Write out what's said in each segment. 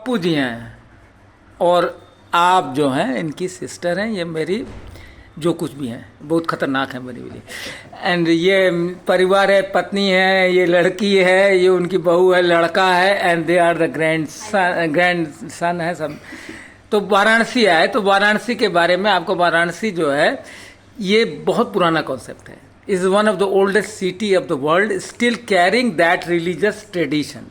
पप्पू जी हैं और आप जो हैं इनकी सिस्टर हैं। ये मेरी जो कुछ भी हैं बहुत खतरनाक है मेरे लिए। एंड ये परिवार है, पत्नी है, ये लड़की है, ये उनकी बहू है, लड़का है, and they are the grandson है सब। तो वाराणसी आए तो वाराणसी के बारे में आपको, वाराणसी जो है ये बहुत पुराना कॉन्सेप्ट है। Is one of the oldest city of the world, still carrying that religious tradition.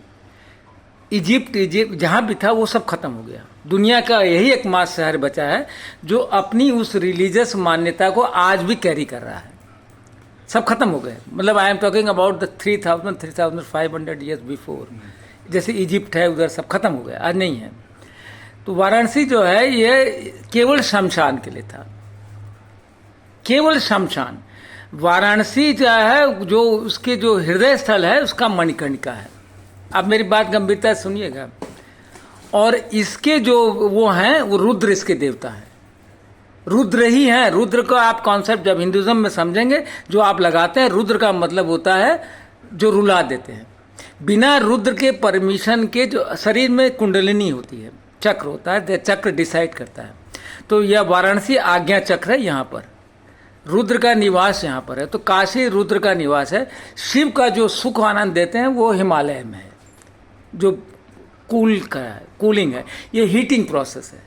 Egypt जहाँ भी था वो सब खत्म हो गया। दुनिया का यही एकमात्र शहर बचा है जो अपनी उस रिलीजियस मान्यता को आज भी कैरी कर रहा है। सब खत्म हो गए। मतलब I am talking about the 3500 years before. जैसे इजिप्ट है उधर सब खत्म हो गया, आज नहीं है। तो वाराणसी जो है ये केवल शमशान के लिए था, केवल शमशान। वाराणसी जो है जो उसके जो हृदय स्थल है उसका मणिकर्णिका है। आप मेरी बात गंभीरता से सुनिएगा। और इसके जो वो हैं वो रुद्र इसके देवता हैं, रुद्र ही हैं। रुद्र का आप कॉन्सेप्ट जब हिंदुज्म में समझेंगे, जो आप लगाते हैं रुद्र का मतलब होता है जो रुला देते हैं। बिना रुद्र के परमिशन के जो शरीर में कुंडलिनी होती है, चक्र होता है, चक्र डिसाइड करता है। तो यह वाराणसी आज्ञा चक्र है, यहाँ पर रुद्र का निवास यहाँ पर है। तो काशी रुद्र का निवास है। शिव का जो सुख आनंद देते हैं वो हिमालय में है, जो कूलिंग है, ये हीटिंग प्रोसेस है।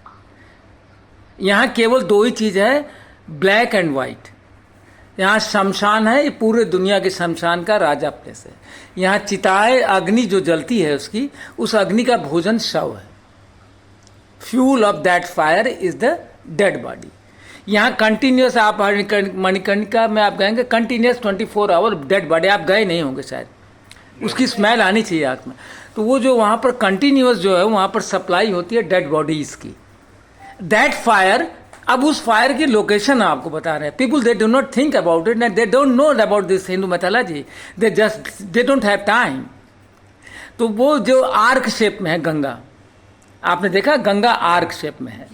यहाँ केवल दो ही चीज़ है, ब्लैक एंड वाइट। यहाँ शमशान है, ये पूरे दुनिया के शमशान का राजा प्लेस है। यहाँ चिताएं, अग्नि जो जलती है उसकी, उस अग्नि का भोजन शव है। Fuel of that fire is the dead body. यहाँ कंटिन्यूस आप मणिकर्णिका में आप गएंगे, कंटिन्यूस 24 आवर डेड बॉडी। आप गए नहीं होंगे शायद, उसकी स्मेल आनी चाहिए आँख में। तो वो जो वहाँ पर कंटिन्यूस जो है वहाँ पर सप्लाई होती है डेड बॉडीज की। दैट फायर, अब उस फायर की लोकेशन आपको बता रहे हैं। People they do not think about it and they don't know about this Hindu mythology, they don't have time. तो वो जो आर्क शेप में है गंगा, आपने देखा गंगा आर्क शेप में है।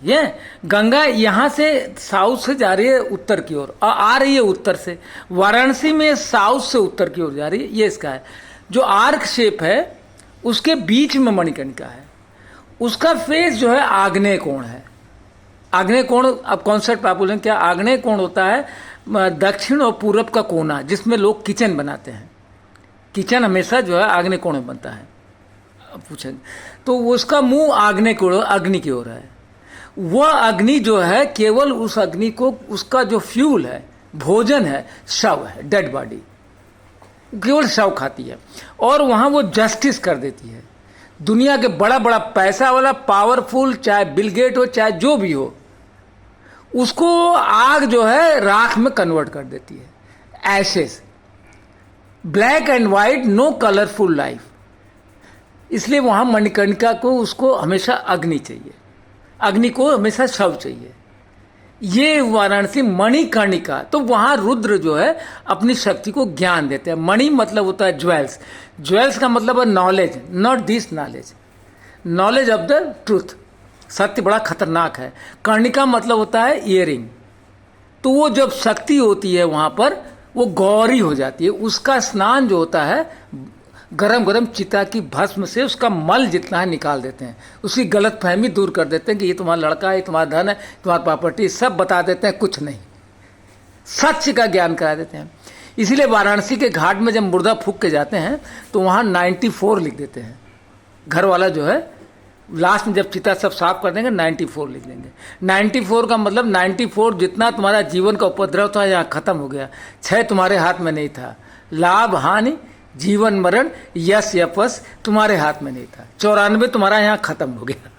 ये गंगा यहाँ से साउथ से जा रही है उत्तर की ओर और आ रही है उत्तर से। वाराणसी में साउथ से उत्तर की ओर जा रही है, ये इसका है। जो आर्क शेप है उसके बीच में मणिकर्णिका है। उसका फेस जो है आग्नेय कोण है। आग्नेय कोण, अब कॉन्सेप्ट आप बोलेंगे क्या? आग्नेय कोण होता है दक्षिण और पूरब का कोना, जिसमें लोग किचन बनाते हैं। किचन हमेशा जो है आग्नेय कोण में बनता है। अब पूछेंगे तो उसका मुंह आग्नेय कोण, अग्नि की ओर है। वह अग्नि जो है केवल उस अग्नि को, उसका जो फ्यूल है, भोजन है, शव है, डेड बॉडी, केवल शव खाती है। और वहाँ वो जस्टिस कर देती है। दुनिया के बड़ा बड़ा पैसा वाला, पावरफुल, चाहे बिल गेट हो, चाहे जो भी हो, उसको आग जो है राख में कन्वर्ट कर देती है, ashes. Black and white, no colourful life. इसलिए वहाँ मणिकर्णिका को, उसको हमेशा अग्नि चाहिए, अग्नि को हमेशा शव चाहिए। ये वाराणसी मणिकर्णिका। तो वहाँ रुद्र जो है अपनी शक्ति को ज्ञान देते हैं। मणि मतलब होता है ज्वेल्स। ज्वेल्स का मतलब है knowledge, not this knowledge, knowledge of the truth. सत्य बड़ा खतरनाक है। कर्णिका मतलब होता है ईयरिंग। तो वो जब शक्ति होती है वहाँ पर, वो गौरी हो जाती है। उसका स्नान जो होता है गरम गरम चिता की भस्म से उसका मल जितना है निकाल देते हैं। उसकी गलत फहमी दूर कर देते हैं कि ये तुम्हारा लड़का है, तुम्हारा धन है, तुम्हारा प्रॉपर्टी, सब बता देते हैं, कुछ नहीं, सच का ज्ञान करा देते हैं। इसीलिए वाराणसी के घाट में जब मुर्दा फूक के जाते हैं तो वहाँ 94 लिख देते हैं। घर वाला जो है लास्ट में जब चिता सब साफ कर देंगे 94 लिख देंगे। 94 का मतलब 94 जितना तुम्हारा जीवन का उपद्रव था यहाँ खत्म हो गया। 6 तुम्हारे हाथ में नहीं था, लाभ हानि, जीवन मरण, यश यपस तुम्हारे हाथ में नहीं था। 94 तुम्हारा यहाँ खत्म हो गया।